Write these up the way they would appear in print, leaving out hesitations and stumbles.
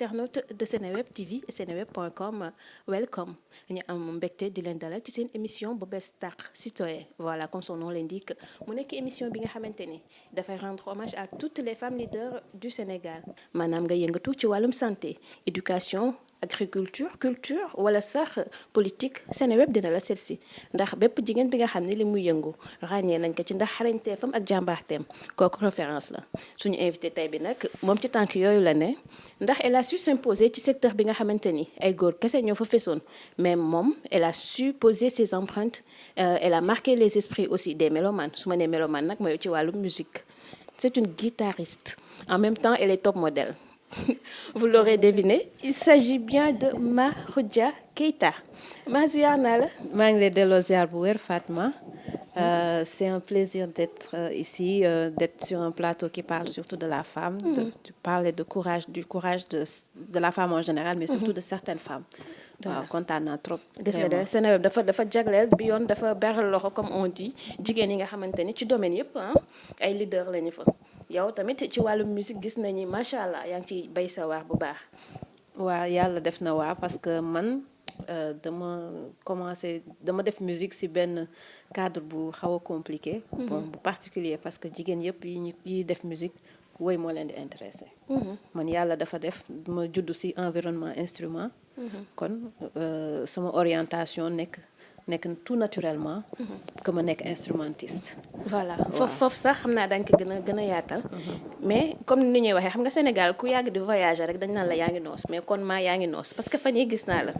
internautes de Seneweb TV et seneweb.com welcome ñu am mbégte di leen dalal ci seen émission bu bees tàq citoyen voilà comme son nom l'indique mu nekk émission bi nga xamante ni dafay rendre hommage à toutes les femmes leaders du Sénégal maanaam nga yëngatu ci wàllum santé éducation agriculture culture wala sax politique Seneweb dina la seet si ndax bépp jigéen bi nga xam ne li muy yëngu ràññee nañ ko ci ndax xarañteefam ak jàmbaarteem kooku référence la suñu invité tey bi nag moom ci tànk yooyu la ne ndax elle a su s'imposer ci secteur bi nga xamante ni ay góor kese ñoo fa fesoon mais moom elle a su poser ses empreintes elle a marqué les esprits aussi des mélomanes su ma nee mélomane nag mooy ci wàllu musique c'est une guitariste en même temps elle est top modèle vous l'aurez deviné il s'agit bien de Makhoudia Keita maa ziar naa la. maa ngi lay delloo ziar bu wér Fatma. C'est un plaisir d'être ici, d'être sur un plateau qui parle surtout de la femme, de parler de courage, du courage de la femme en général, mais surtout de certaines femmes. waaw kontaan naa trop. gis nga de Seneweb dafa jagleel bi yoon dafa beral loxo comme on dit jigéen yi nga xamante ni ci domaine yëpp ay leader lañu fa yow tamit ci wàllu musique gis nañu macha allah yaa ngi ciy bay sa waar bu baax. waaw yàlla def na waa parce que man. dama def musique ci benn cadre bu xaw a compliqué. bon bu particulier parce que jigéen yëpp yi def musique woy moo leen di intéressé. man yàlla dafa def ma judd ci environnement instrument. kon sama orientation nekk tout naturellement. que ma nekk instrumentiste. voilà foofu sax xam naa dañ ko gën a yaatal. mais comme ni ñuy waxee xam nga Sénégal ku yàgg di voyager rek dañ naan la yaa ngi noos mais kon yaa ngi noos parce que fan yii gis naa la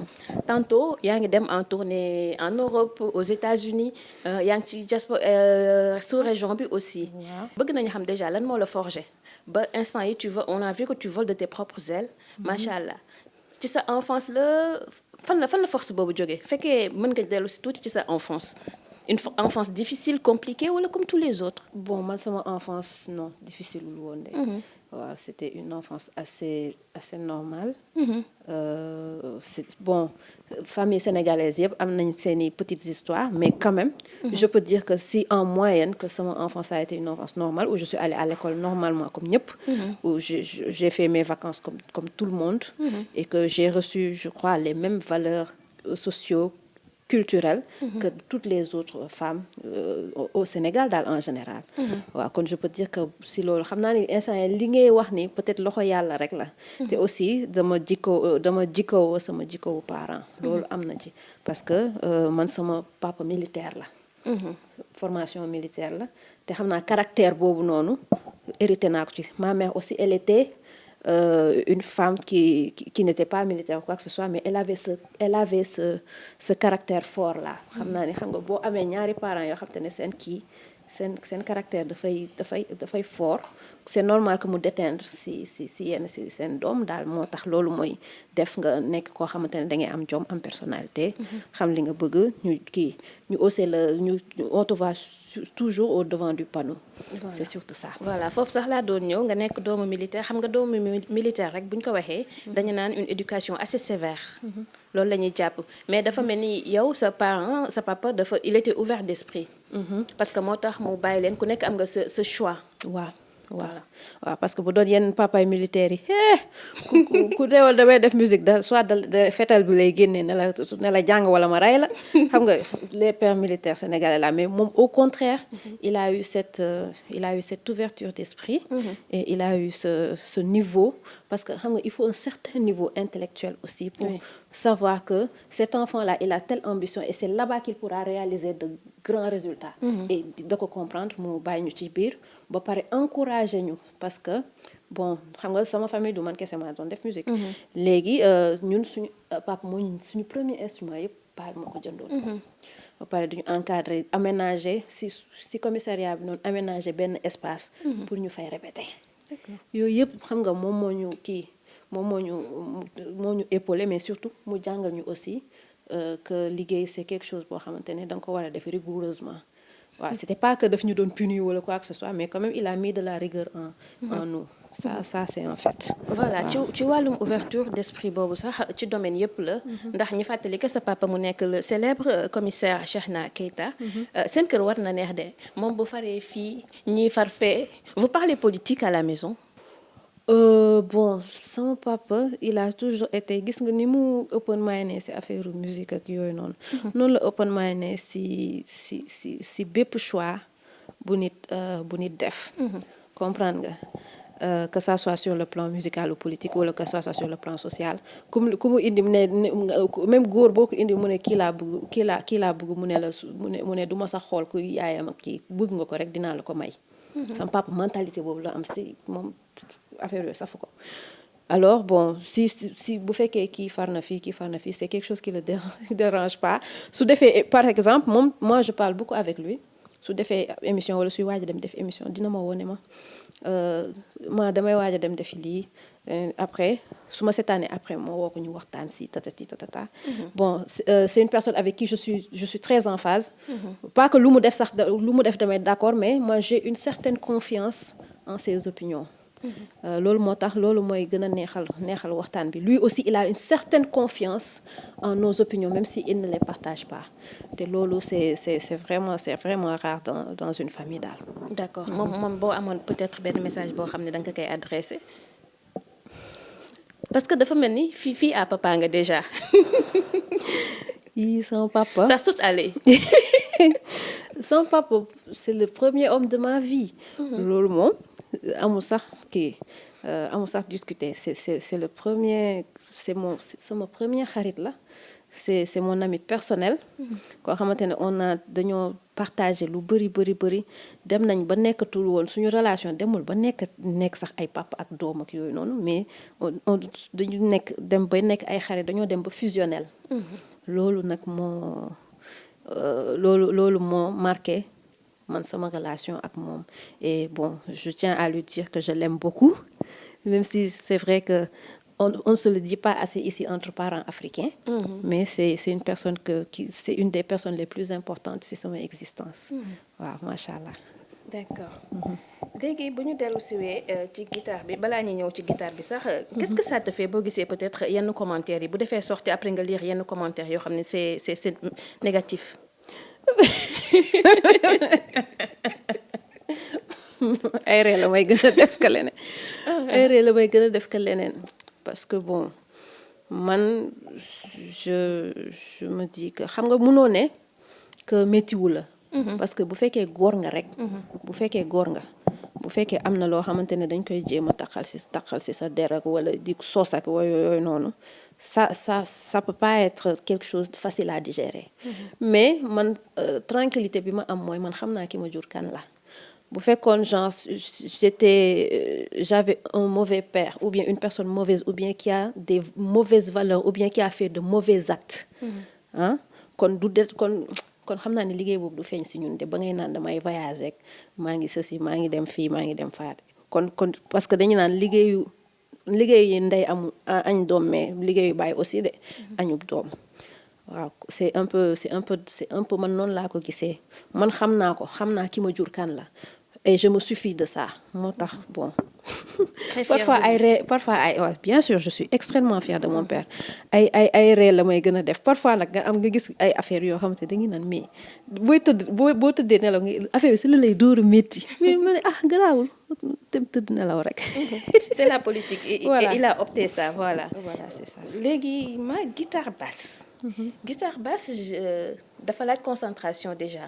tantôt yaa ngi dem en tournée en Europe aux États-Unis yaa ngi ci diaspora sous-région bi aussi. bëgg nañu xam déjà lan moo la forger ba instant yi on a vu que tu voles de tes propres ailes. macha allah ci sa enfance la. fan la force boobu jógee fekkee mën nga dellu si tuuti ci sa enfance une enfance difficile compliquée wala comme tous les autres. bon man sama enfance non difficile wul woon de. waaw c'était une enfance assez normale. C'est bon famille sénégalaise yëpp am nañ seeni petites histoires mais quand même. je peux dire que si en moyenne que sama enfance a été une enfance normale où je suis allée à l'école normalement comme ñëpp. où j'ai fait mes vacances comme tout le monde. et que j'ai reçu je crois les mêmes valeurs sociaux culturelle que toutes les autres femmes au Sénégal daal en général. waaw kon je peux dire que si loolu xam naa ni instant li ngay wax ni peut-être loxo yàlla rek la. te aussi dama jikkoo sama jikkoowu parents. loolu am na ci parce que man sama papa militaire la. formation militaire la te xam naa caractère boobu noonu hérité naa ko ci ma mère aussi elle était. Une femme qui n'était pas militaire ou quoi que ce soit mais elle avait ce caractère fort là xam naa ni xam nga boo amee ñaari parents yoo xam te ne seen caractère dafay fort c'est normal que mu déteindre si seen doom daal moo tax loolu mooy def nga nekk koo xamante ne da ngay am jom am personnalité. xam li nga bëgg ñu hausser on te voit toujours au devant du panneau. Voilà. C'est surtout ça. voilà foofu sax laa doon ñëw nga nekk doomu militaire xam nga doomu militaire rek bu ñu ko waxee. dañu naan une éducation assez sévère. loolu la ñuy jàpp mais dafa mel ni yow sa papa il était ouvert d'esprit. parce que moo tax mu bàyyi leen ku nekk am nga sa choix. waaw parce que bu doon yenn papaay militaire yi ku deewal damay def musique soit de fetal bi lay génnee ne la jàng wala ma rey la xam nga les pères militaires sénégalais là mais moom au contraire il a eu cette ouverture d'esprit et il a eu ce niveau parce que xam nga il faut un certain niveau intellectuel aussi pour savoir que cet enfant là il a telle ambition et c'est là-bas qu'il pourra réaliser de grands résultats et da ko comprendre mu bàyyi ñu ci biir ba pare encourager ñu parce que bon xam nga sama famille du man kese maa doon def musique léegi ñun suñu papa mooy suñu premier instrument yëpp paa moo ko jëndoon ba pare duñu encadrer aménager si commissariat bi noonu aménager benn espace pour ñu fay répéter yooyu yëpp xam nga moom moo ñu épaulé mais surtout mu jàngal ñu aussi que liggéey c'est quelque chose boo xamante ne da nga ko war a def rigoureusement waaw c'était pas que daf ñu doon punir wala quoi que ce soit mais quand même il a mis de la rigueur en nous ça c'est un fait. voilà ci wàllum ouverture d'esprit boobu sax ci domaine yëpp la. ndax ñi fàttali que sa papa mu nekk le célèbre commissaire Cheikhna Keita. seen kër war na neex de moom bu faree fii ñii far fee vous parlez politique à la maison. Bon sama papa il a toujours été gis nga ni mu open minded ci affaire musique ak yooyu noonu. noonu la open minded ci bépp choix bu nit def. comprendre nga. Que ça soit sur le plan musical ou politique wala que ça soit sur le plan social ku mu indi mu ne même góor boo ko indi mu ne kii laa bëgg mu ne la mu ne du ma sax xool ku yaayam ak kii bëgg nga ko rek dinaa la ko may. sama papa mentalité boobu la am si moom affaire yooyu safu ko. alors bon si bu fekkee kii far na fii c'est quelque chose qui le dérange pas su defee par exemple moi je parle beaucoup avec lui. su defee émission wala suy waaj a dem def émission dina ma wone ma damay waaj a dem defi lii après su ma seetaanee après ma woo ko ñu waxtaan si tatata. bon c'est une personne avec qui je suis très en phase. pas que lu mu def damay d'accord mais moi j'ai une certaine confiance en ses opinions. loolu moo tax loolu mooy gën a neexal waxtaan bi lui aussi il a une certaine confiance en nos opinions même si il ne les partage pas te loolu c'est vraiment rare dans une famille daal. d'accord moom boo amoon peut-être benn message boo xam ne da nga koy adressé parce que dafa mel ni fii à papa nga déjà. yii sama papa ça saute allé. son papa c'est le premier homme de ma vie. loolu moom amul sax discuter c'est le premier c'est sama premier xarit la c'est mon ami personnel. koo xamante ne dañoo partagé lu bëri dem nañ ba nekkatul woon suñu relation demul ba nekk sax ay papa ak doom ak yooyu noonu mais dañu dem ba nekk ay xarit dañoo dem ba fusionnel. loolu nag loolu moo marqué man sama relation ak moom et bon je tiens à lui dire que je l'aime beaucoup même si c'est vrai que on se le dit pas assez ici entre parents africains. mais c'est une personne c'est une des personnes les plus importantes ci sama existence. waaw macha allah. d'accord léegi bu ñu dellu siwee ci guitare bi balaa ñu ñëw ci guitare bi sax. qu'est-ce que ça te fait boo gisee peut-être yenn commentaires yi bu defee sorti après nga lire yenn commentaires yoo xam ne c'est négatif. ay ree la may gën a def ka leneen. parce que bon man je me dis que xam nga mënoo ne que méttiwu la. parce que bu fekkee góor nga rek. bu fekkee am na loo xamante ne dañ koy jéem a taxal si sa der ak wala di soos ak yooyu noonu ça peut pas être quelque chose de facile à digérer. mais man tranquillité bi ma am mooy man xam naa ki ma jur kan la. bu fekkoon genre j'avais un mauvais père ou bien une personne mauvaise ou bien qui a des mauvaises valeurs ou bien qui a fait de mauvais actes. kon xam naa ne liggéey boobu du feeñ si ñun de ba ngay naan damay voyager maa ngi sësi maa ngi dem fii maa ngi dem faate kon parce que dañu naan liggéeyu ndey amu añ doom mais liggéeyu baay aussi de añub doom. waaw c'est un peu man noonu laa ko gisee man xam naa ki ma jur kan la et je me suffis de ça moo tax bon. parfois bien sûr je suis extrêmement fière de mon père ay ree la may gën a def parfois nag nga gis ay affaires yoo xamante dañuy naan mais boo tëddee nelaw nga affaire bi si la lay dóoru métti mais ma ne garaawul dem tëdd nelaw rek. c'est la politique et il a opté ça voilà c'est ça. léegi guitare basse. guitare basse dafa laaj concentration déjà.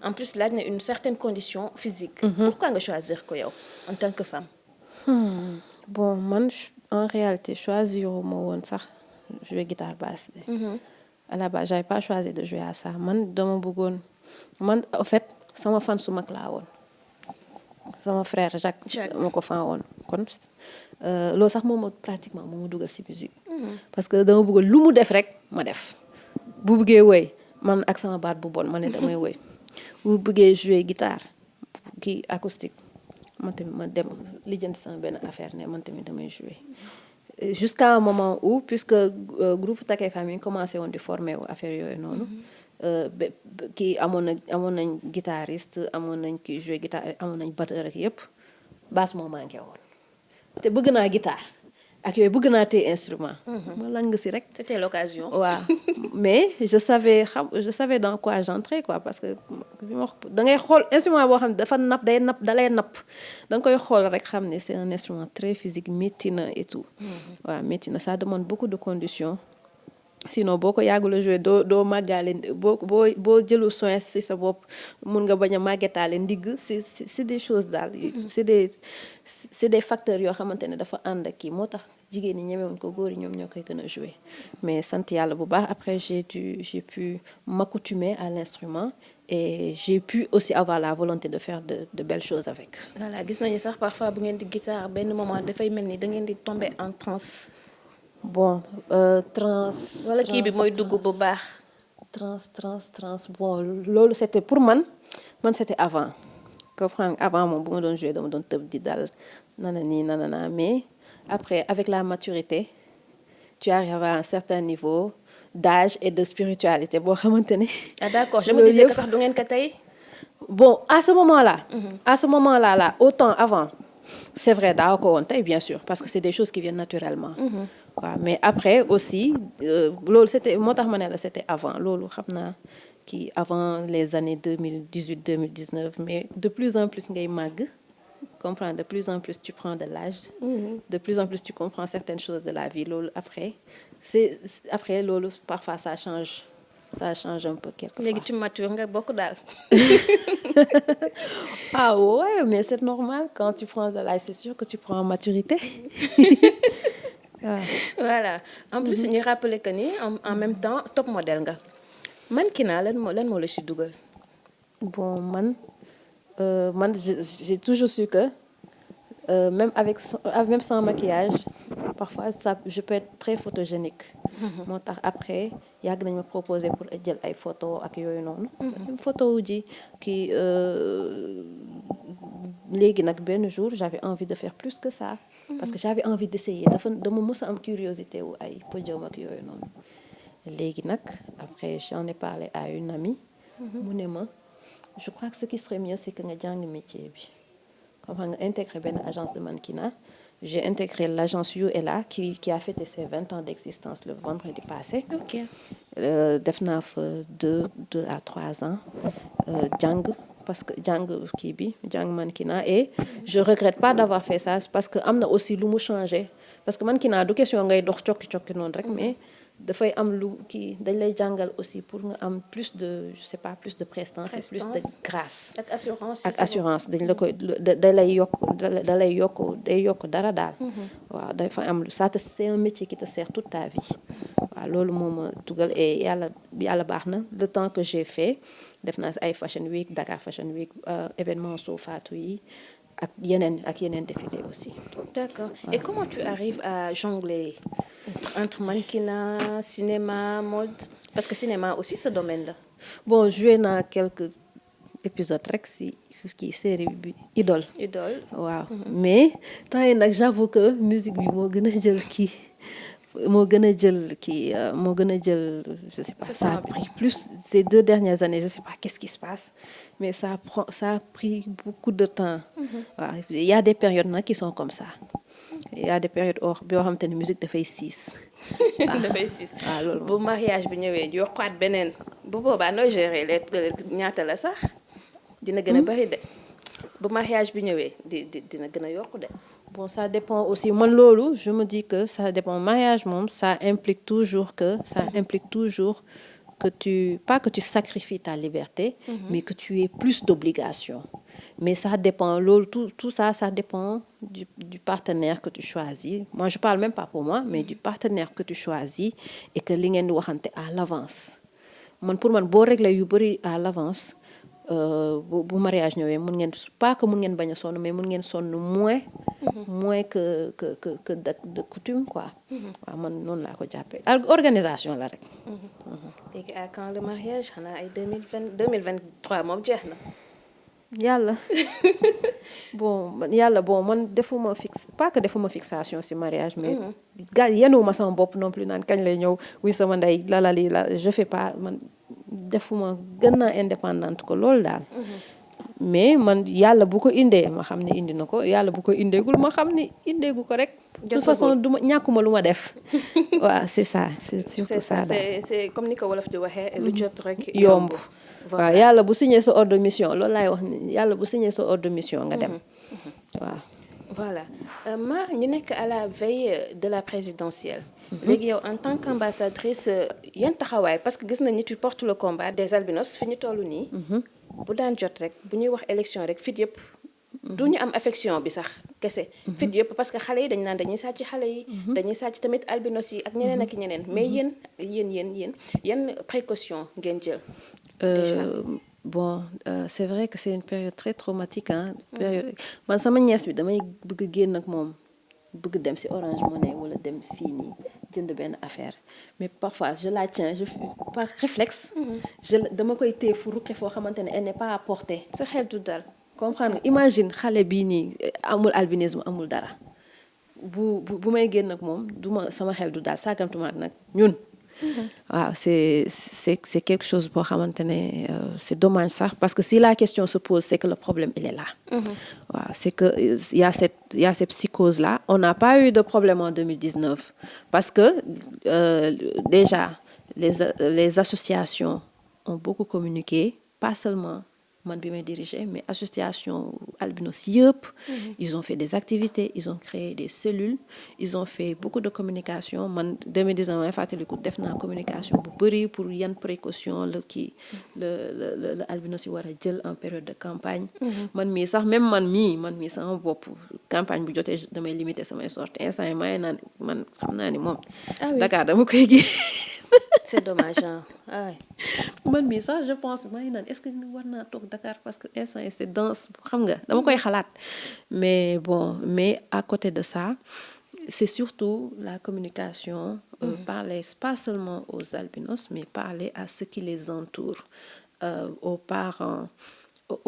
en plus laaj na une certaine condition physique. pourquoi nga choisir ko yow en tant que femme. bon man en réalité choisir ma woon sax jouer guitare basse. à la base j'avais pas choisi de jouer à ça man dama bëggoon en fait sama fan su mag laa woon. sama frère Jacques moo ko fan woon kon loolu sax moom pratiquement moo ma dugal ci musique. parce que dama bëggoon lu mu def rek ma def. bu bëggee woy man ak sama baat bu bon ma ne damay woy bu bëggee jouer guitare kii acoustique man tamit ma dem lijjanti sama benn affaire ne man tamit damay jouer. jusqu'à un moment où puisque groupe Také Famille commencé woon di former wu affaire yooyu noonu. kii amoon nañ guitariste amoon nañ kii jouer guitare amoon nañ batteur ak yëpp basse moo manqué woon te bëgg naa guitare ak yooyu bëgg naa téye instrument. ma lang si rek. c'était l'occasion. waaw mais je savais dans quoi j'entrais quoi parce que da ngay xool instrument boo xam ne dafa napp dalay napp da nga koy xool rek xam ne c'est un instrument très physique métti na et tout. waaw métti na ça demande beaucoup de conditions. sinon boo ko yàggula jouer doo màggaale boo jëlu soin si sa bopp mun nga bañ a màggetaale ndigg c'est des choses daal c'est des facteurs yoo xamante ne dafa ànd ak kii moo tax jigéen ñi ñemewuñ ko góor yi ñoom ñoo koy gën a jouer mais sant yàlla bu baax après j'ai pu m'accoutumer à l'instrument et j'ai pu aussi avoir la volonté de faire de belles choses avec. voilà gis nañu sax parfois bu ngeen di guitare benn moment dafay mel ni da ngeen di tomber en transe. bon wala kii bi mooy dugg bu baax. trans bon loolu c'était pour man c'était avant comprendre avant moom bu ma doon jouer dama doon tëb di dal nanana mais après avec la maturité tu arrives à un certain niveau d'âge et de spiritualité boo xamante ne. ah d'accord je me disais que sax du ngeen ko tey. bon à ce moment-là là autant avant c'est vrai daa ko woon tey bien sûr parce que c'est des choses qui viennent naturellement. waaw mais après aussi loolu c'était moo tax ma ne la c'était avant loolu xam naa kii avant les années 2018 2019 mais de plus en plus ngay màgg comprendre de plus en plus tu prends de l'âge de plus en plus tu comprends certaines choses de la vie loolu après loolu parfois ça change un peu quelquefois. léegi tu matures nga bokk daal. ah ouais mais c'est normal quand tu prends de l'âge c'est sûr que tu prends en maturité. voilà en plus ñu rappeler que ni en même temps top modèle nga mannequinat lan moo la si dugal. bon man j'ai toujours su que même sans maquillage parfois je peux être très photogénique. moo tax après yàgg nañ ma proposer pour jël ay photos ak yooyu noonu. photo wu ji kii léegi nag benn jour j'avais envie de faire plus que ça. parce que j'avais envie d'essayer dama mës a am curiosité wu ay podium ak yooyu noonu. léegi nag après j'en ai parlé à une amie. mu ne ma je crois que ce qui serait mieux c'est que nga jàng métier bi. comme nga intégrer benn agence de mannequinat. J'ai intégré l'agence You et Là qui a fêté ses 20 ans d'existence le vendredi passé. Ok. def naa fa 2 à 3 ans jàng parce que jàng kii bi jàng mannequinat et je regrette pas d'avoir fait ça parce que am na aussi lu mu changé parce que mannequinat du question ngay dox cokki noonu rek mais dafay am lu kii dañ lay jàngal aussi pour nga am plus de je sais pas plus de prestance et plus de grâce. ak assurance dañ la koy day yokk dara daal. waaw dafa am ça c'est un métier qui te sert toute ta vie. waaw loolu moo ma dugal et yàlla baax na le temps que j'ai fait def naa ay Fashion Week Dakar Fashion Week événement soo faatu yi ak yeneen défilé aussi. D'accord. Et comment tu arrives à jongler entre mannequinat, cinéma, mode? Parce que cinéma aussi ce domaine-là. Bon, joué naa quelques épisodes rek si kii série bi Idole. waaw mais temps yi nag j'avoue que musique bi moo gën a jël je sais pas ça a pris plus ces 2 dernières années je sais pas qu'est-ce qui se passe mais ça a pris beaucoup de temps. waaw il y a des périodes nag qui sont comme ça il y a des périodes yoo xamante ne musique dafay siis. dafay siis loolu bu mariage bi ñëwee yokkaat beneen bu boobaa nooy gérer ñaata la sax dina gën a bari de bu mariage bi ñëwee dina gën a yokku de. Bon, ça dépend aussi. Moi, loolu, je me dis que ça dépend. Mariage, moom, ça implique toujours que pas que tu sacrifies ta liberté, mais que tu aies plus d'obligations. Mais ça dépend. Loolu, tout ça dépend du partenaire que tu choisis. Moi, je parle même pas pour moi, mais du partenaire que tu choisis et que li ngeen di waxante à l'avance. Pour man boo régler yu bari à l'avance. bu mariage ñëwee mun ngeen bañ a sonn mais mun ngeen sonn moins que de coutume quoi. waaw man noonu laa ko jàppee organisation la rek. léegi à quand le mariage xanaa ay 2023 moom jeex na. yàlla bon man defuma fixation ci mariage mais yenuwuma sama bopp non plus naan kañ lay ñëw wuy sama ndey lalali la je fais pas man defuma gën naa indépendante ko loolu daal. mais man yàlla bu ko indee ma xam ne indi na ko yàlla bu ko indeegul ma xam ne indeegu ko rek de toute façon du ma ñàkkuma lu ma def waaw c'est ça c'est surtout ça daal. c'est comme ni ko wolof di waxee lu jot rek yomb voilà waaw yàlla bu signé sa ordre de mission loolu laay wax ni yàlla bu signé sa ordre de mission nga dem waaw. voilà ma ñu nekk à la veille de la présidentielle. léegi yow en tant qu'ambassadrice yan taxawaay parce que gis nañ ni tu portes le combat des albinos fi ñu toll nii. bu daan jot rek bu ñuy wax élection rek fit yëpp. du ñu am affection bi sax kese. fit yëpp parce que xale yi dañ naan dañuy sàcc xale yi. dañuy sàcc tamit albinos yi ak ñeneen ak ñeneen mais yéen yan précaution ngeen jël. Bon c'est vrai que c'est une période très traumatique période man sama nièce bi damay bëgg génn ak moom bëgg dem ci Orange Money wala dem fii nii jënd benn affaire mais parfois je la tiens par réflexe. dama koy téye fu ruqe foo xamante ne elle n'est pas à portée. sa xel du dal. comprendre imagine xale bii nii amul albinisme amul dara bu may génn ak moom sama xel du daal sàggamtuma ak nag ñun. waaw c'est quelque chose boo xamante ne c'est dommage sax parce que si la question se pose c'est que le problème il est là. waaw c'est que il y a cette psychose là on n'a pas eu de problème en 2019 parce que déjà les associations ont beaucoup communiqué pas seulement man bi may diriger mais association albinos yëpp. Ils ont fait des activités ils ont créé des cellules ils ont fait beaucoup de communication man 2019 may fàttaliku def naa communication bu bëri pour yan précaution le albinos yi war a jël en période de campagne. man mii sax même man mii sama bopp campagne bu jotee damay limiter samay sorties instant yi may naan man xam naa ni moom. Dakar dama koy gi. c'est dommage ah. man mii sax je pense maa ngi naan est-ce que war naa toog Dakar parce que instant yi c'est dense xam nga dama koy xalaat mais à côté de ça c'est surtout la communication. Parler pas seulement aux albinos mais parler à ceux qui les entourent aux parents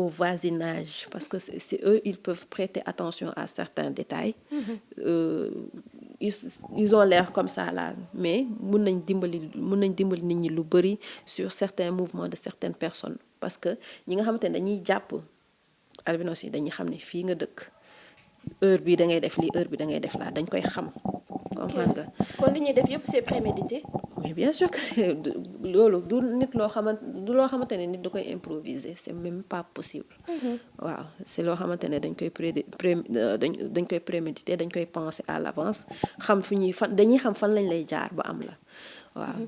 au voisinage parce que c'est eux ils peuvent prêter attention à certains détails. Ils ont l'air comme ça là mais mun nañ dimbali nit ñi lu bari sur certains mouvements de certaines personnes parce que ñi nga xamante ne dañuy jàpp albinos yi dañuy xam ne fii nga dëkk heure bi da ngay def lii heure bi da ngay def laa dañ koy xam. comprendre nga. kon li ñuy def yëpp c'est prémédité. mais bien sûr que c'est loolu du loo xamante ne nit da koy improviser c'est même pas possible. waaw c'est loo xamante ne dañ koy préméditer dañ koy penser à l'avance xam dañuy xam fan lañ lay jaar ba am la waaw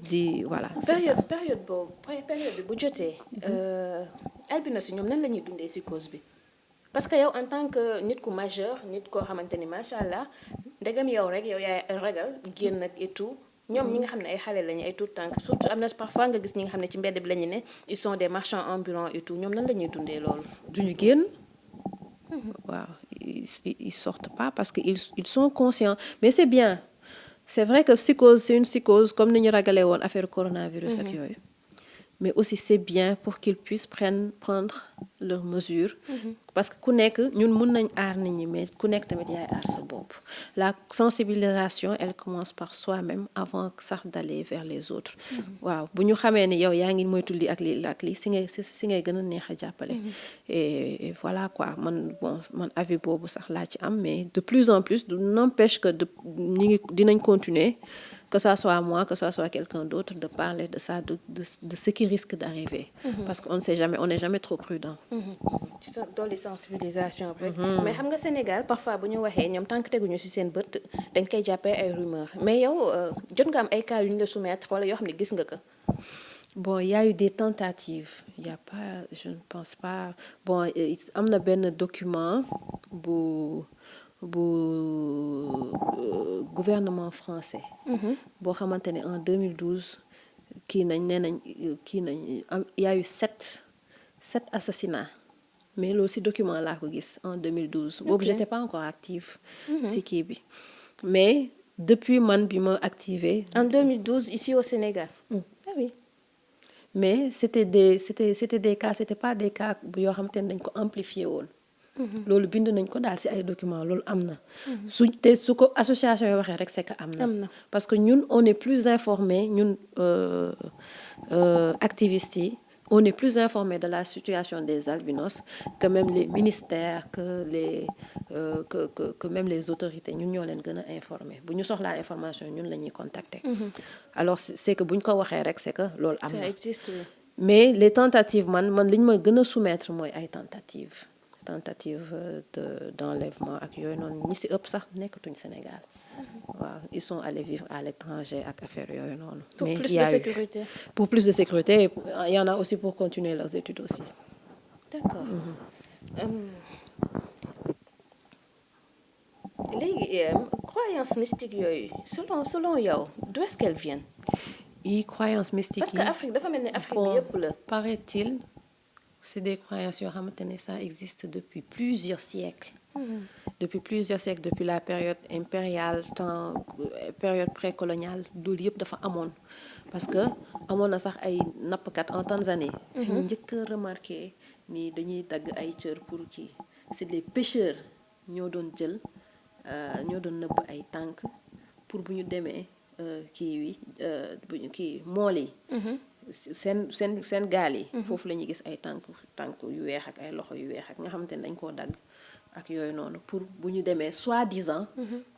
voilà. période bi bu jotee. albinos yi ñoom nan la ñuy dundee ci cause bi. parce que yow en tant que nit ku majeur nit koo xamante ni macha allah ndegam yow yaay ragal génn ak et tout ñoom ñi nga xam ne ay xale lañu ay tout temps surtout am na parfois nga gis ñi nga xam ne ci mbedd bi lañu ne ils sont des marchands ambulants et tout ñoom nan la ñuy dundee loolu. duñu génn. waaw ils sortent pas parce que ils sont conscients mais c'est bien c'est vrai que psychose c'est une psychose comme ni ñu ragalee woon affaire coronavirus ak yooyu. mais aussi c'est bien pour qu'ils puissent prendre leurs mesures. parce que ku nekk ñun mun nañ aar nit ñi mais ku nekk tamit yaay aar sa bopp. la sensibilisation elle commence par soi-même avant sax d'aller vers les autres. waaw bu ñu xamee ni yow yaa ngi moytu lii ak lii si ngay gën a neex a jàppale. et voilà quoi man avis boobu sax laa ci am mais de plus en plus n'empêche que dinañ continuer. que ça soit moi que ça soit quelqu'un d'autre de parler de ça de ce qui risque d'arriver. parce que on ne sait jamais on n'est jamais trop prudent. ci sa dolli sensibilisation rek. mais xam nga Sénégal parfois bu ñu waxee ñoom tant que teguñu ci seen bët dañ koy jàppee ay rumeurs mais yow jot nga am ay cas yu ñu la soumettre wala yoo xam ne gis nga ko. bon il y a eu des tentatives il y a pas je ne pense pas bon am na benn document bu gouvernement français. boo xamante ne en 2012 il y a eu 7 assassinats mais loolu ci document laa ko gis en 2012. boobu j'étais pas encore active. ci kii bi mais depuis man bi ma activé. en 2012 ici au Sénégal. Ah oui. mais c'était des cas c'était pas des cas yoo xamante ne dañ ko amplifié woon. loolu bind nañ ko daal ci ay documents loolu am na. su ko association yi waxee rek c'est que am na. parce que ñun on est plus informés ñun activistes yi on est plus informé de la situation des albinos que même les ministères, que même les autorités. Ñun ñoo leen gën a informé bu ñu soxlaa information ñun la ñuy contacter. Alors c'est que bu ñu ko waxee rek c'est que loolu am na. Ça existe, oui. Mais les tentatives man li ñu ma gën a soumettre mooy ay tentatives d'enlèvement ak yooyu noonu ñi si ëpp sax nekkatuñ Sénégal. waaw ils sont allés vivre à l'étranger ak affaire yooyu noonu. Pour mais plus de sécurité. Pour plus de sécurité et il y en a aussi pour continuer leurs études aussi. D'accord. léegi croyance mystique yooyu selon yow d'où est-ce qu'elles viennent. yi croyances mystiques parce que Afrique dafa mel ni Afrique bi yëpp la. paraît-il c'est des croyances yoo xamante ne ça existe depuis plusieurs siècles. Depuis la période impériale période précoloniale loolu yëpp dafa amoon parce que amoon na sax ay nappkat en Tanzanie. fi ñu njëkk a remarqué ni dañuy dagg ay cër pour kii c'est les pêcheurs ñoo doon jël ñoo doon nëbb ay tànk pour bu ñu demee mool yi. seen gaal yi. foofu la ñuy gis ay tànk yu weex ak ay loxo yu weex ak nga xamante ne dañ koo dagg ak yooyu noonu pour bu ñu demee soi-disant.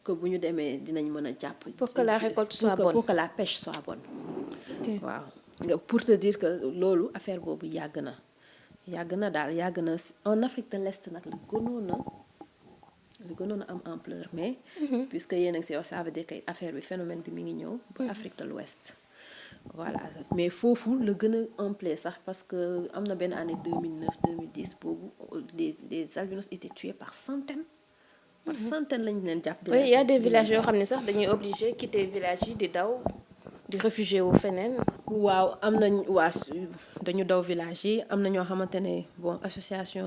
que bu ñu demee dinañ mën a jàpp. pour que la récolte soit bonne pour que la pêche soit bonne. waaw pour te dire que loolu affaire boobu yàgg na daal en Afrique de l'Est nag la gënoon a am ampleur mais. puisque yéen a ngi si wax ça veut dire que affaire bi phénomène bi mi ngi ñëw. ba Afrique de l'Ouest voilà mais foofu la gën a amplé sax parce que am na benn année 2009-2010 boobu des albinos étaient tués par centaines. par centaines lañu leen jàpp. oui il y a des villages yoo xam ne sax dañuy obligé quitter village yi di daw di réfugié wu feneen. waaw am nañ dañu daw village yi am na ñoo xamante ne bon association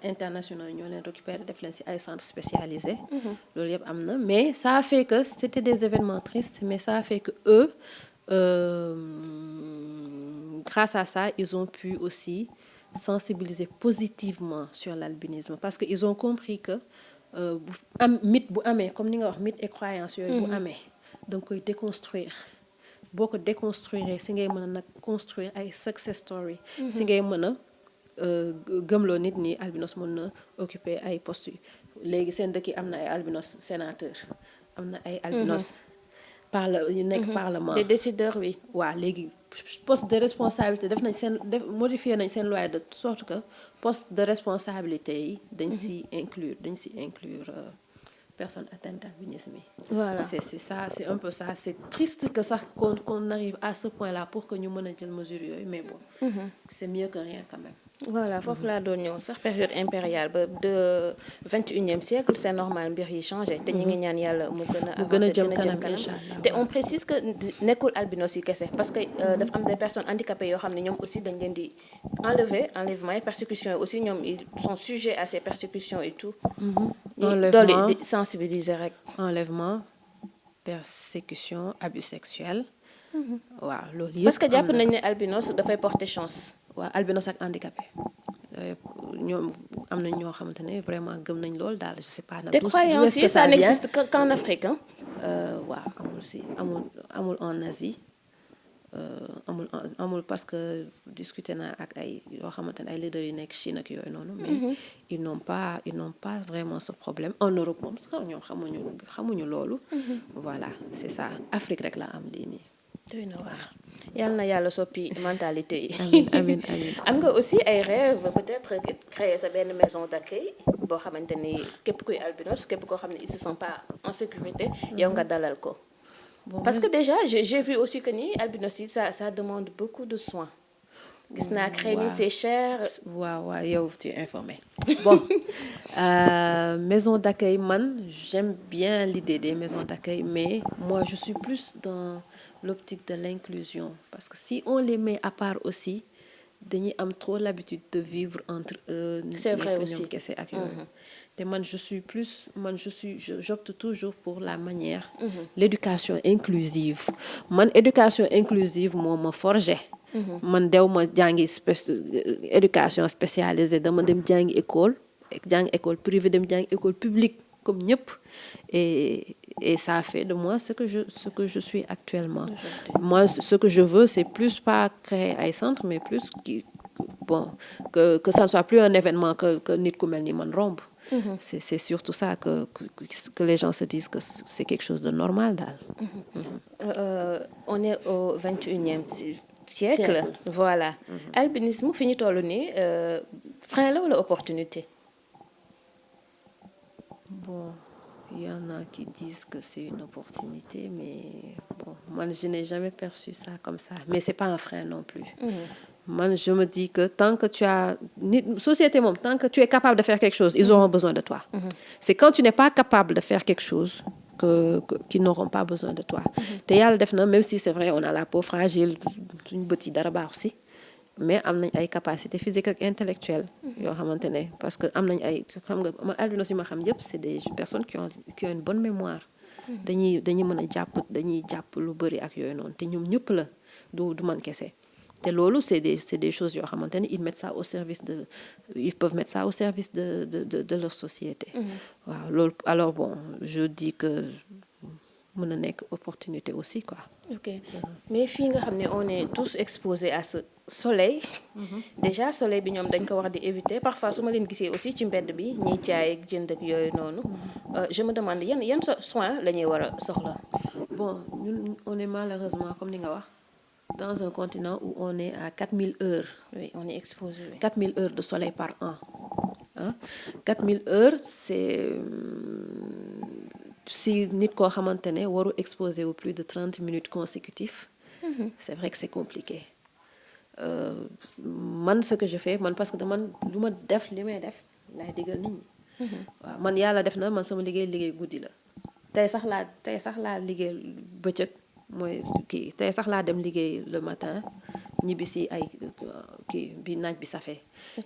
internationale ñoo leen récupérer def leen ci ay centres spécialisés. loolu yëpp am na mais ça a fait que c'était des événements tristes mais ça a fait que eux grâce à ça ils ont pu aussi sensibiliser positivement sur l'albinisme parce que ils ont compris que mythe bu amee comme ni nga wax mythe et croyance yooyu bu amee da nga koy déconstruire. boo ko déconstruire si ngay mën a nag construire ay success story. si ngay mën a gëmloo nit ñi albinos mën na occuper ay postes léegi seen dëkk yi am na ay albinos sénateur am na ay albinos yu nekk parlement des décideurs oui. waaw léegi poste de responsabilité modifier nañ seen loi de sorte que poste de responsabilité yi dañ si inclure personnes atteintes d'albinisme. Voilà. C'est ça, c'est un peu ça. C'est triste que ça qu'on arrive à ce point-là pour que ñu mën a jël mesure yooyu mais bon. C'est mieux que rien quand même. Voilà foofu laa doon ñëw sax période impériale ba de 21e siècle c'est normal mbir yi changé te ñu ngi ñaan yàlla mu gën a avancer jëm kanam te on précise que nekkul albinos yi kese parce que dafa am des personnes handicapées yoo xam ne ñoom aussi dañ leen di enlèvement et persécutions yi aussi ñoom ils sont sujets à ces persécutions et tout. enlèvement di sensibiliser rek. enlèvement persécution abus sexuel. waaw loolu yëpp parce que jàpp nañ ne albinos dafay porter chance. waaw albinos ak handicapé ñoom am nañ ñoo xamante ne vraiment gëm nañ lool daal je sais pas. des croyances yi ça n'existe qu'en Afrique hein. waaw amul en Asie amul parce que discuter naa ak ay yoo xamante ne ay leaders yu nekk Chine ak yooyu noonu. mais ils n'ont pas vraiment ce problème en Europe moom sax ñoom xamuñu loolu. voilà c'est ça Afrique rek la am lii nii. doy na waar yal na yàlla soppi mentalité yi. amiin am nga aussi ay rêve peut-être créer sa benn maison d'accueil boo xamante ni képp kuy albinos képp koo xam ne il se sent pas en sécurité yow nga dalal ko. parce que déjà j'ai vu aussi que ni albinos yi ça demande beaucoup de soins. gis naa crème yi c'est cher. waaw yow tu es informé. Bon maison d'accueil man j'aime bien l'idée des maisons d'accueil mais moi je suis plus dans l'optique de l'inclusion parce que si on les met à part aussi dañuy am trop l'habitude de vivre entre eux. c'est vrai aussi kese ak yooyu. te man j'opte toujours pour la manière. l'éducation inclusive éducation inclusive moo ma forgé. man dew ma jàngi éducation spécialisée dama dem jàngi école privée dem jàngi école publique comme ñëpp et ça fait de moi ce que je suis actuellement. Moi ce que je veux c'est plus pas créer ay centre mais plus bon que ça ne soit plus un événement que nit ku mel ni man romb. C'est surtout ça que les gens se disent que c'est quelque chose de normal daal. On est au 21e siècle. Voilà. Albinisme fi ñu toll nii frein la wala opportunité. Bon, il y en a qui disent que c'est une opportunité, mais bon, moi je n'ai jamais perçu ça comme ça. Mais c'est pas un frein non plus. Moi, je me dis que tant que tu as société moom tant que tu es capable de faire quelque chose, ils auront besoin de toi. C'est quand tu n'es pas capable de faire quelque chose qu'ils n'auront pas besoin de toi. te yàlla def na même si c'est vrai on a la peau fragile suñu bët yi dara baaxu si mais am nañ ay capacités physiques ak intellectuelles yoo xamante ne parce que am nañ ay xam nga man albinos yi ma xam yëpp c'est des personnes qui ont une bonne mémoire. dañuy mën a jàpp lu bëri ak yooyu noonu te ñoom ñëpp la du man kese. te loolu c'est des choses yoo xamante ne ils peuvent mettre ça au service de leur société. waaw loolu alors bon je dis que mën na nekk opportunité aussi quoi. ok mais fii nga xam ne on est tous exposés à ce soleil. déjà soleil bi ñoom dañ ko wax di éviter parfois su ma leen gisee aussi ci mbedd bi ñiy jaay ak jënd ak yooyu noonu. je me demande yan soins la ñuy war a soxla. bon ñun on est malheureusement comme ni nga wax. dans un continent où on est à 4000 heures. Oui, on est exposé. Oui. 4000 heures de soleil par an. Hein? 4000 heures, c'est si nit koo xamante ne waru exposé wu plus de 30 minutes consécutives. C'est vrai que c'est compliqué. Man ce que je fais parce que man lu ma def li may def laay digal nit ñi. waaw man yàlla def na man sama liggéey guddi la. tey sax laa liggéey bëccëg. mooy kii tey sax laa dem liggéey le matin ñibbi si ay kii bi naaj bi safee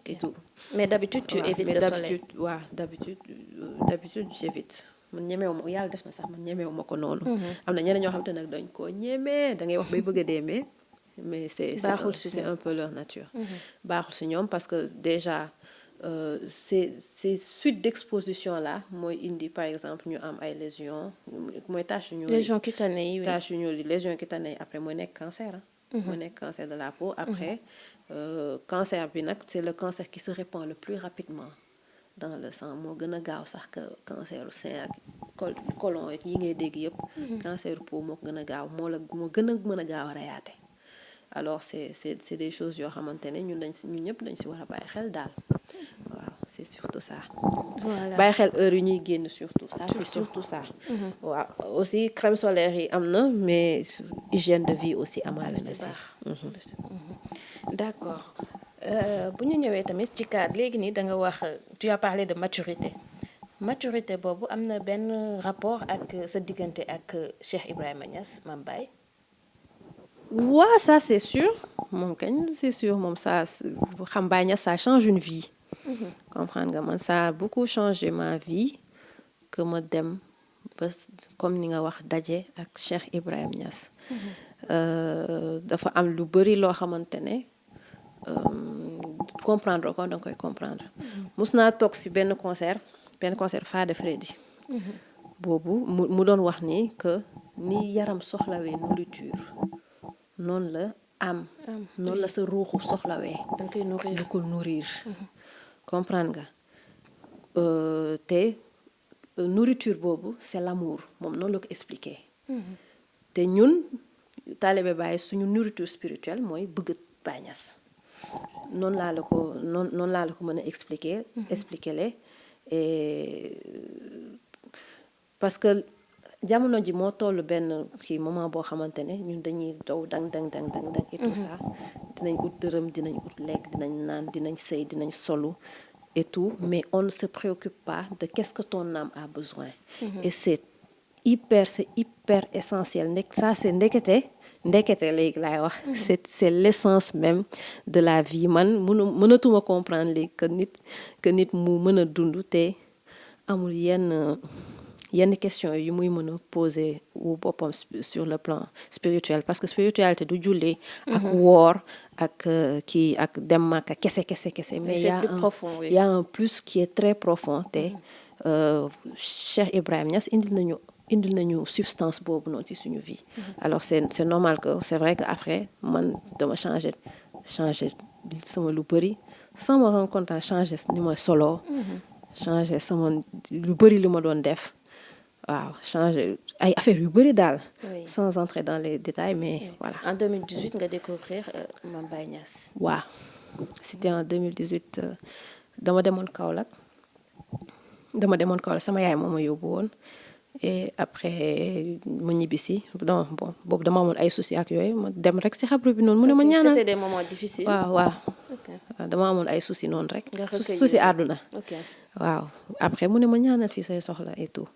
et tout. mais d'habitude tu évites le soleil. waaw d'habitude j'évite man ñemewu ma yàlla def na sax man ñemewu ma ko noonu. am na ñeneen ñoo xam te nag dañ koo ñemee da ngay wax bay bëgg a dee mais c'est un peu leur nature. baaxul si ñoom parce que déjà ces suites d'exposition là mooy indi par exemple ñu am ay lésions mooy tache yu ñuul. lésions cutanées yi. tache yu ñuul lésions cutanées après mooy nekk cancer. mooy nekk cancer de la peau. après cancer bi nag c'est le cancer qui se répand le plus rapidement dans le sang moo gën a gaaw sax que cancer sein ak colon yi ngay dégg yëpp. cancer peau moo ko gën a gaaw moo gën a mën a gaaw a reyaate. alors c'est des choses yoo xamante ne ñun ñëpp dañ si war a bàyyi xel daal. waaw c'est surtout ça. voilà bàyyi xel heure yu ñuy génn surtout ça. c'est surtout ça. waaw aussi crème solaire yi am na mais hygiène de vie aussi amaale na si. d'accord bu ñu ñëwee tamit ci cadre léegi nii da nga wax tu as parlé de maturité boobu am na benn rapport ak sa diggante ak Cheikh Ibrahima Niass Mame Baye. waaw ça c'est sûr moom kañ c'est sûr moom ça xam Baye Niass ça change une vie. comprendre nga man ça a beaucoup changé ma vie que ma dem ba comme ni nga wax daje ak Cheikh Ibrahima Niass. dafa am lu bari loo xamante ne comprendre ko da nga koy comprendre. mus naa toog ci benn concert Fada Freddy. boobu mu doon wax ni que ni yaram soxlawee nourriture. noonu la noonu la sa ruuxu soxlawee. da nga koy nourrir du ko nourrir. comprendre nga te nourriture boobu c'est l'amour moom noonu la ko expliquer. te ñun taalibe Baye suñu nourriture spirituelle mooy bëgg Baye Niass. noonu laa la ko mën a expliquer. le et parce que. jamono ji moo toll benn kii moment boo xamante ne ñun dañuy daw dang et tout ça dinañ ut dërëm dinañ ut lekk dinañ naan dinañ sëy dinañ solu et tout mais on ne se préoccupe pas de qu'est-ce que ton âme a besoin. et c'est hyper essentiel c'est ndekete léegi laay wax. c'est l'essence même de la vie man mënatuma comprendre léegi que nit mu mën a dund te amul yenn question yu muy mën a poser wu boppam sur le plan spirituel parce que spiritualité du julli ak woor ak kii ak dem Makka kese mais il y a un plus qui est très profond te Cheikh Ibrahima Niass indil nañu substance boobu noonu ci suñu vie. alors c'est normal que c'est vrai que après man dama changer sama lu bëri sans me rendre compte changer ni ma solo changer sama lu bëri li ma doon def waaw changer ay affaires yu bëri daal sans entrer dans les détails mais voilà. En 2018 nga découvrir Mame Baye Niass. waaw c'était en 2018 dama demoon Kaolack sama yaay moo ma yóbbu woon et après ma ñibbisi donc bon boobu dama amoon ay soucis ak yooyu ma dem rek si xabru bi noonu mu ne ma ñaanal. C'était des moments difficiles. waaw dama amoon ay soucis noonu rek. soucis àdduna. waaw après mu ne ma ñaanal fii say soxla et tout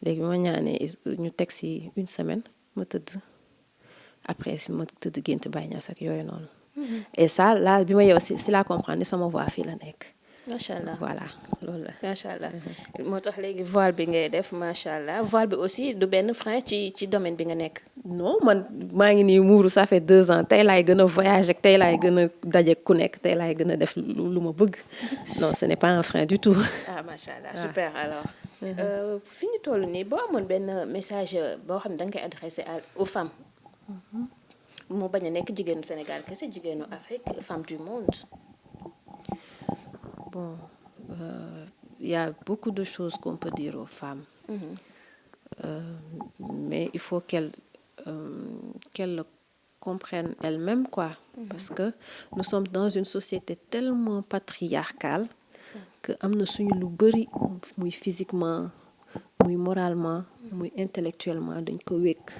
léegi ma ñaanee ñu teg si une semaine ma tëdd après si ma tëdd gént Baye Niass ak yooyu noonu. et ça là bi ma yeew si la comprendre ni sama voix fii la nekk. macha allah voilà loolu la. macha allah moo tax léegi voile bi ngay def macha allah voile bi aussi du benn frein ci domaine bi nga nekk. non man maa ngi nii muuru ça fait 2 ans tey laay gën a voyager tey laay gën a daje ku nekk tey laay gën a def lu ma bëgg non ce n'est pas un frein du tout. ah macha allah super alors. fi ñu toll nii boo amoon benn message boo xam ne da nga koy adressé aux femmes. mu bañ a nekk jigéenu Sénégal kese jigéenu Afrique femme du monde. Bon, y a beaucoup de choses qu'on peut dire aux femmes. Mais il faut qu'elles le comprennent elles-mêmes, quoi. Parce que nous sommes dans une société tellement patriarcale que am na suñu lu bari muy physiquement muy moralement muy intellectuellement dañ ko wékk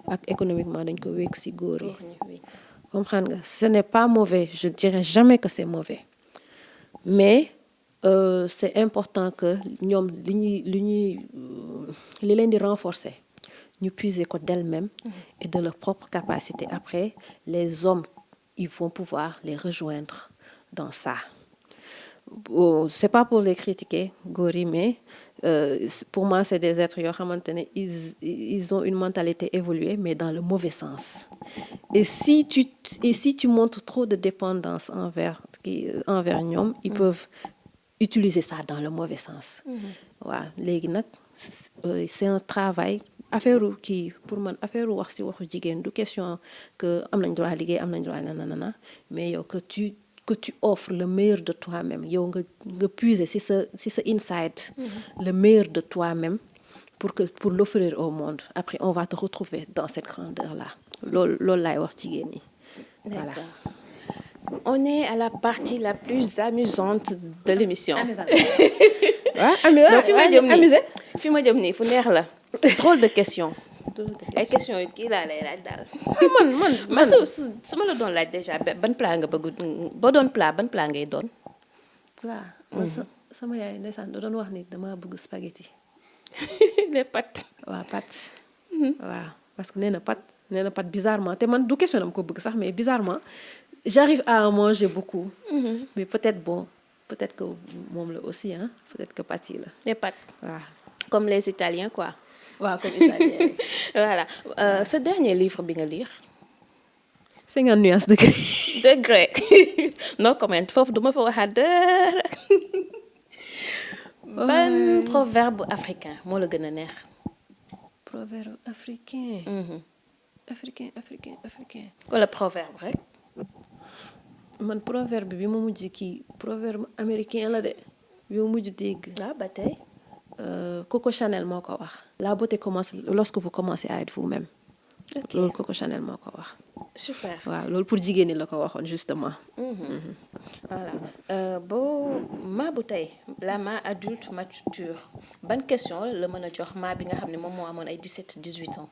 ak économiquement dañ ko wékk ci góor yi. Comprendre nga ce n'est pas mauvais je dirais jamais que c'est mauvais. Mais c'est important que ñoom li leen di renforcer ñu puiser ko d'elles-mêmes et de leur propre capacité. Après, les hommes, ils vont pouvoir les rejoindre dans ça. C'est pas pour les critiquer, góor yi, mais pour moi, c'est des êtres yoo xamante ne ils ont une mentalité évoluée, mais dans le mauvais sens. Et si tu montres trop de dépendance envers ñoom, ils peuvent utiliser ça dans le mauvais sens. waaw léegi nag c'est un travail affaire kii pour man affaire wax ci waxu jigéen du question que am nañ droit liggéey am nañ droit nanana mais yow que tu offres le meilleur de toi-même yow nga puiser ci sa inside le meilleur de toi-même pour l'offrir au monde. Après on va te retrouver dans cette grandeur là loolu laay wax jigéen ñi. Voilà. On est à la partie la plus amusante de l'émission. fi ma jëm nii fu neex la. Drôle de question. ay questions yu kii laa lay laaj daal. man su ma la doon laaj déjà ban plat nga bëgg boo doon plat ban plat ngay doon. plat man sama yaay ndeysaan doon wax ni dama bëgg spaghetti. les pâtes. waaw pâtes. waaw parce que nee na pâte bizarrement te man du question dama ko bëgg sax mais bizarrement j'arrive à en manger beaucoup. Mais peut-être que moom la aussi hein peut-être que pâtes yi la. les pâtes. waaw comme les Italiens quoi. waaw comme Italien. Voilà ce dernier livre bi nga lire. 50 nuances de gré. de gré no comment foofu duma fa waxaat dara. ban proverbe africain moo la gën a neex. proverbe africain. africain. wala proverbe rek. man proverbe bi ma mujj kii proverbe américain la de bi ma mujj dégg. waaw ba tey. Coco Chanel moo ko wax. La beauté commence lorsque vous commencez à être vous-même. ok loolu Coco Chanel moo ko wax. super waaw loolu pour jigéen ñi la ko waxoon justement. voilà boo maa bu tey la ma adulte mature ban question la mën a jox maa bi nga xam ne moom moo amoon ay 17-18 ans.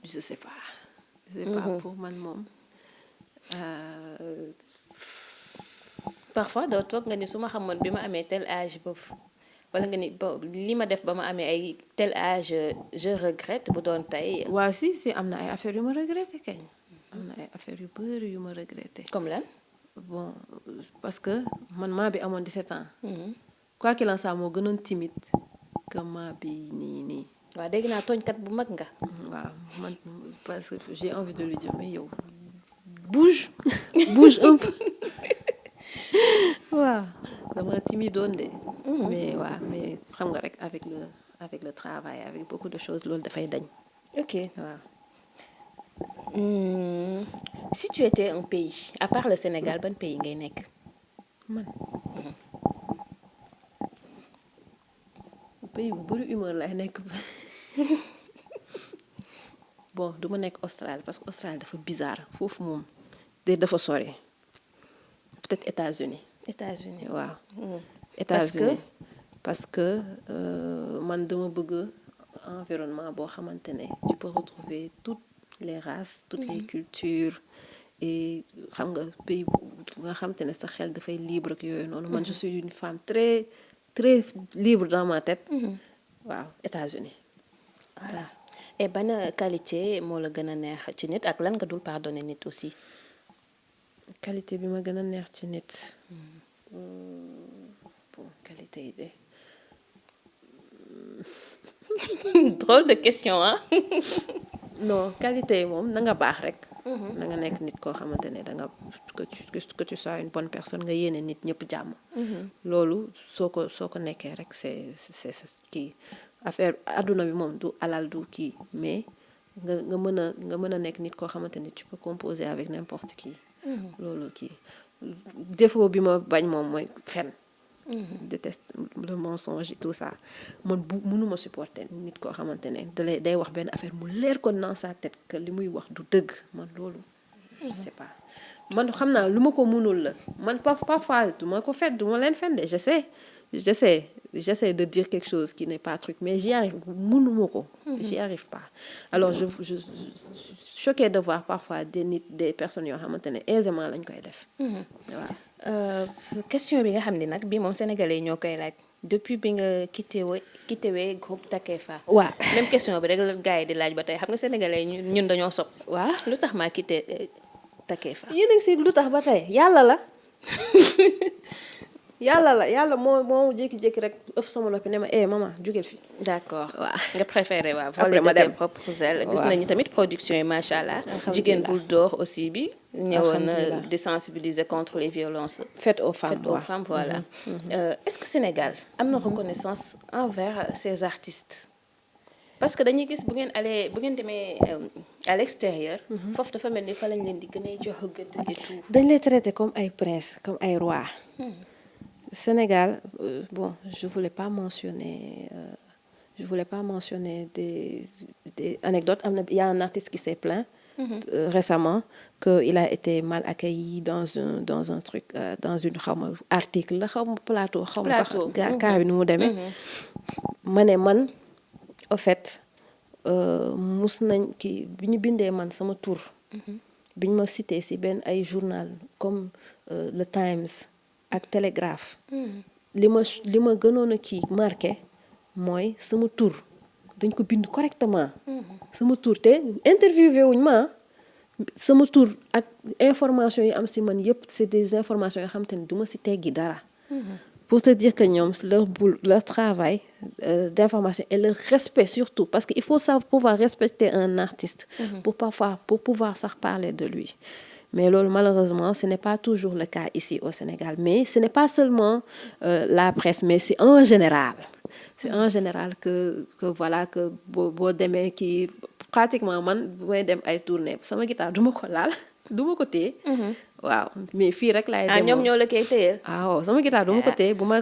je sais pas. Pour man moom. Parfois doo toog nga ni su ma xamoon bi ma amee tel âge boobu wala nga ni bon li ma def ba ma amee ay tel âge je regrette bu doon tey. waaw si am na ay affaires yu ma regretté kañ. am na ay affaires yu bëri yu ma regretté. comme lan. bon parce que man maa bi amoon 17 ans. quoi qu'il en soit moo gënoon timide que maa bi nii. waaw dégg naa tooñkat bu mag nga. waaw man parce que j'ai envie de lui dire mais yow bouge un peu. waaw dama timidoon de. mais waaw mais xam nga rek avec le travail avec beaucoup de choses loolu dafay dañ. ok. waaw. Si tu étais un pays à part le Sénégal ban pays ngay nekk. man pays bu bëri humeur lay nekk bon du ma nekk Australie parce que Australie dafa bizarre foofu moom dafa sori peut-être États-Unis États-Unis. waaw. Parce que parce que man dama bëgg environnement boo xamante ne tu peux retrouver toutes les races toutes les cultures et xam nga pays bu nga xamante ne sa xel dafay libre ak yooyu noonu. man je suis une femme très très libre dans ma tête. waaw États-Unis voilà. Et ban qualité moo la gën a neex ci nit ak lan nga dul pardonner nit aussi. qualité bi ma gën a neex ci nit. bon qualité yi de. drôle de question ah. non qualité yi moom na nga baax rek. na nga nekk nit koo xamante ne da nga que tu sois une bonne personne nga yéene nit ñëpp jàmm. loolu soo ko nekkee rek c'est kii affaire adduna bi moom du alal du kii mais nga mën a nekk nit koo xamante ne tu peux composer avec n'importe qui. loolu kii défaut bi ma bañ moom mooy fen. déteste le mensonge et tout ça man mënuma supporter nit koo xamante ne day wax benn affaire mu leer ko dans sa tête que li muy wax du dëgg man loolu. je sais pas man xam naa lu ma ko mënul la man parfois du ma ko fen du ma leen fen de j'essaie de dire quelque chose qui n'est pas truc mais j'y arrive mënuma ko. j'y arrive pas alors je choquée de voir parfois des personnes yoo xamante ne aisément lañ koy def. waaw. question bi nga xam ne nag bii moom sénégalais yi ñoo koy laaj depuis bi nga quitté groupe Takefa. waaw même question bi rek la gars yi di laaj ba tey xam nga sénégalais yi ñun dañoo sopp. waaw lu tax maa quitté Takefa. yéen a ngi si lu tax ba tey yàlla la. yàlla moo jékki-jékki rek ëf sama noppi ne ma maman jugeel fi. d'accord waaw nga préféré waaw. après ma voler de dem tes propres ailes. gis nañu tamit production yi macha allah. jigéen bul door aussi bi. ñëwoon di sensibiliser contre les violences. faites aux femmes voilà. Est-ce que Sénégal am na reconnaissance envers ces artistes. parce que dañuy gis bu ngeen demee à l'extérieur. foofu dafa mel ni fa lañ leen di gën a jox gëdd et tout. dañ lay traiter comme ay princes comme ay rois. Sénégal bon je voulais pas mentionner des anecdotes il y a un artiste qui s'est plaint récemment que il a été mal accueilli dans un truc dans une xawma article la xawma plateau xawma sax cas bi nu mu demee ma ne man au fait mus nañ kii bi ñu bindee man sama tur bi ñu ma cité ci benn ay journal comme le Times ak Télégraphe li ma gënoon a kii marqué mooy sama tur dañ ko bind correctement sama tur te interviewé wuñ ma sama tur ak information yi am ci man yépp c'est des informations yoo xam te ne du ma ci teggi dara pour te dire que ñoom leur travail d'information et leur respect surtout parce que il faut savoir pouvoir respecter un artiste pour pouvoir sax parler de lui. Mais loolu malheureusement ce n'est pas toujours le cas ici au Sénégal mais ce n'est pas seulement la presse mais c'est en général que voilà que boo demee kii pratiquement man bu may dem ay tournée sama guitare duma ko laal duma ko téye waaw mais fii rek laay dem ñoom ñoo la koy téye waaw sama guitare duma ko téye bu ma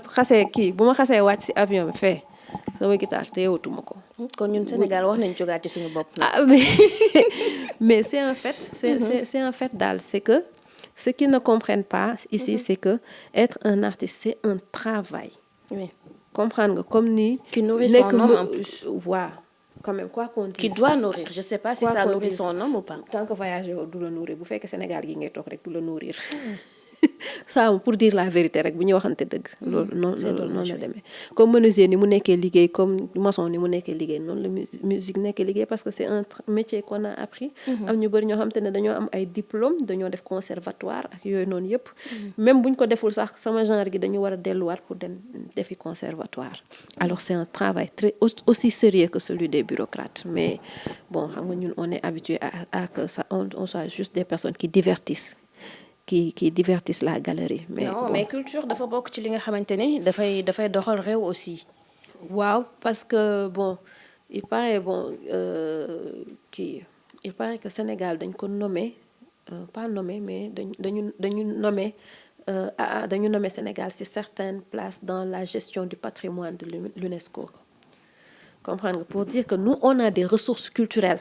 xasee wàcc ci avion bi fee sama guitare téyewutuma ko. kon ñun Sénégal wax nañ jógaat ci suñu bopp. mais c'est un fait c'est un fait daal c'est que ce qu'ils ne comprennent pas ici c'est que être un artiste c'est un travail. oui comprendre nga comme ni. qui nourrit son homme en plus. waaw quand même quoi qu'on dise. qui doit nourrir je sais pas si ça nourrit son homme ou pas. tant que voyager du la nourrir bu fekkee Sénégal gi ngay toog rek du la nourrir. ça pour dire la vérité rek bu ñu waxante dëgg. loolu noonu la demee. comme menuisier ni mu nekkee liggéey comme maçon ni mu nekkee liggéey noonu la musique nekkee liggéey parce que c'est un métier qu'on a appris. am ñu bëri ñoo xam te ne dañoo am ay diplômes dañoo def conservatoire ak yooyu noonu yëpp. même buñ ko deful sax sama genre gi dañu war a delluwaat pour dem defi conservatoire. alors c'est un travail très aussi sérieux que celui des bureaucrates mais bon xam nga ñun on est habitué à que ça on soit juste des personnes qui divertissent. qui divertissent la galerie. Mais non bon. mais culture dafa bokk ci li nga xamante ni dafay doxal réew aussi. waaw parce que bon il paraît il paraît que Sénégal dañ ko nommé pas nommé mais dañu nommé dañu nommé Sénégal ci certaines places dans la gestion du patrimoine de l'UNESCO. Comprendre nga pour dire que nous on a des ressources culturelles.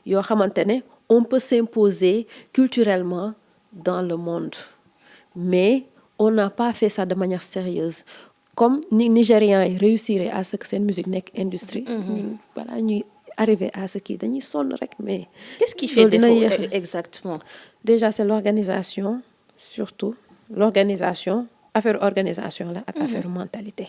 yoo xamante ne on peut s'imposer culturellement dans le monde mais on n'a pas fait ça de manière sérieuse comme ni Nigérians yi réussir à ce que seen musique nekk industrie. ñun balaa ñuy arriver à ce qui dañuy sonn rek mais. Qu'est-ce qui fait défaut exactement? Déjà c'est l'organisation surtout l'organisation affaire organisation la ak affaire mentalité.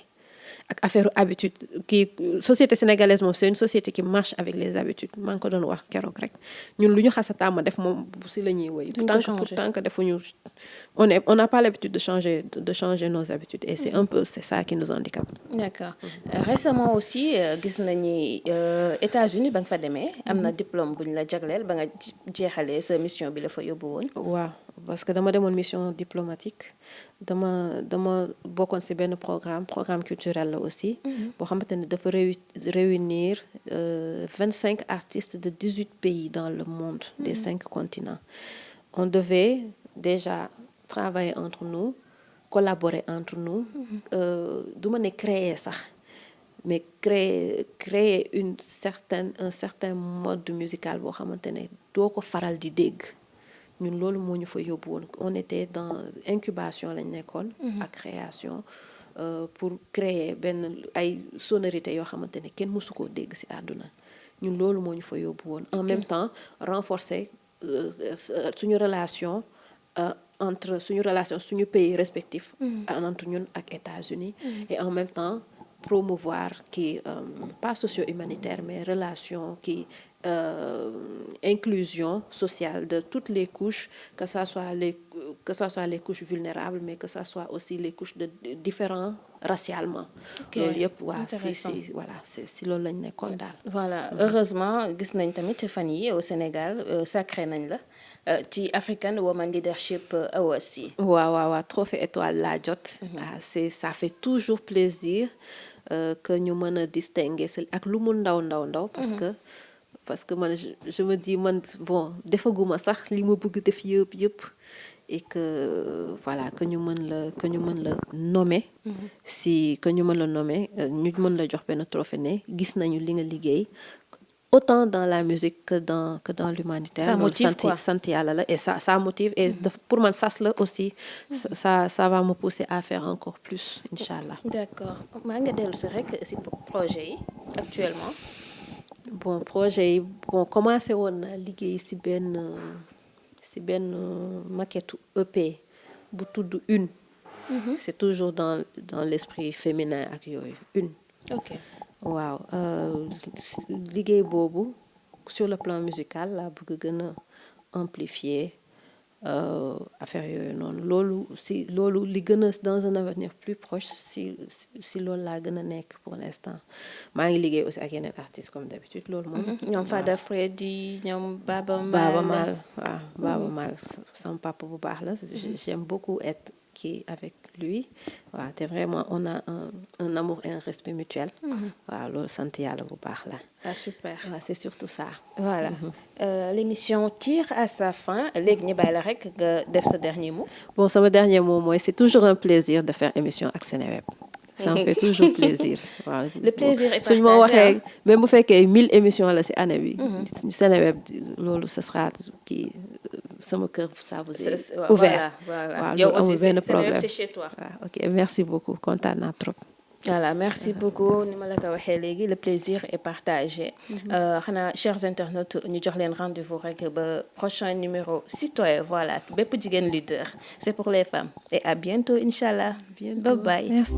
ak affaire habitude kii société sénégalaise moom c'est une société qui marche avec les habitudes maa ngi ko doon wax keroog rek ñun lu ñu xas a tàmm def moom si la ñuy woy pourtant que defuñu on n'a pas l'habitude de changer nos habitudes et c'est ça qui nous handicape. D'accord. Récemment aussi gis nañu États-Unis ba nga fa demee am na diplôme bu ñu la jagleel ba nga jeexalee sa mission bi la fa yóbbu woon. waaw parce que dama demoon mission diplomatique dama bokkoon ci benn programme culturel la aussi boo xamante ne dafa réunir 25 artistes de 18 pays dans le monde des 5 continents. On devait déjà travailler entre nous collaborer entre nous du ma ne créer sax mais créer un certain mode musical boo xamante ne doo ko faral di dégg. ñun loolu moo ñu fa yóbbu woon on était dans incubation lañ nekkoon ak création pour créer benn ay sonorités yoo xamante ne kenn mësu koo dégg ci àdduna ñun loolu moo ñu fa yóbbu woon en même temps renforcer suñu relation suñu pays respectifs entre ñun ak États-Unis et en même temps promouvoir pas socio-humanitaire mais relation inclusion sociale de toutes les couches que ça soit les couches vulnérables mais que ça soit aussi les couches de différents racialement. loolu yëpp waa si loolu lañ nekkoon daal. Voilà heureusement gis nañ tamit fan yi au Sénégal sacré nañ la ci African Women Leadership Awards yi. waaw trophée étoile laa jot. Ça fait toujours plaisir que ñu mën a distinguer ak lu mu ndaw parce que man je me dis man bon defaguma sax li ma bëgg def yëpp et que voilà que ñu mën la nommer que ñu mën la nommer ñu mën la jox benn trophée ne gis nañu li nga liggéey autant dans la musique que dans l'humanitaire. Ça motive quoi. sant yàlla la et ça motive et pour man sas la aussi ça va me pousser à faire encore plus inchallah. D'accord maa nga dellu si rek si projet yi actuellement. Bon projet yi commencé woon na liggéey ci benn maquette EP bu tudd Une. C'est toujours dans l'esprit féminin ak yooyu Une. Ok waaw liggéey boobu sur le plan musical laa bëgg gën a amplifier affaire yooyu noonu loolu li gën a dans un avenir plus proche si loolu laa gën a nekk pour l'instant maa ngi liggéey aussi ak yeneen artistes comme d'habitude loolu moom. ñoom Fada Freddy ñoom Baba Mal waaw Baba Mal sama papa bu baax la j'aime beaucoup être avec lui waaw te vraiment on a un amour et un respect mutuel. waaw loolu sant yàlla bu baax la. Ah super waaw c'est surtout ça. Voilà l'émission tire à sa fin léegi ñu bàyyi la rek nga def sa dernier mot. Bon sama dernier mot mooy c'est toujours un plaisir de faire émission ak Seneweb. Ça me fait toujours plaisir. waaw le plaisir est partagé suñu ma waxee même bu fekkee 1000 émissions la ci année bi. Seneweb loolu ce sera sama kër ça vous est ouvert. Voilà yow aussi c'est chez toi. waaw ok merci beaucoup kontaan naa trop. Voilà merci beaucoup ni ma la ko waxee léegi le plaisir est partagé. xanaa chers internautes ñu jox leen rendez-vous rek ba prochain numéro citoyen voilà bépp jigéen leader c'est pour les femmes et à bientôt inchallah. Bye bye. Merci.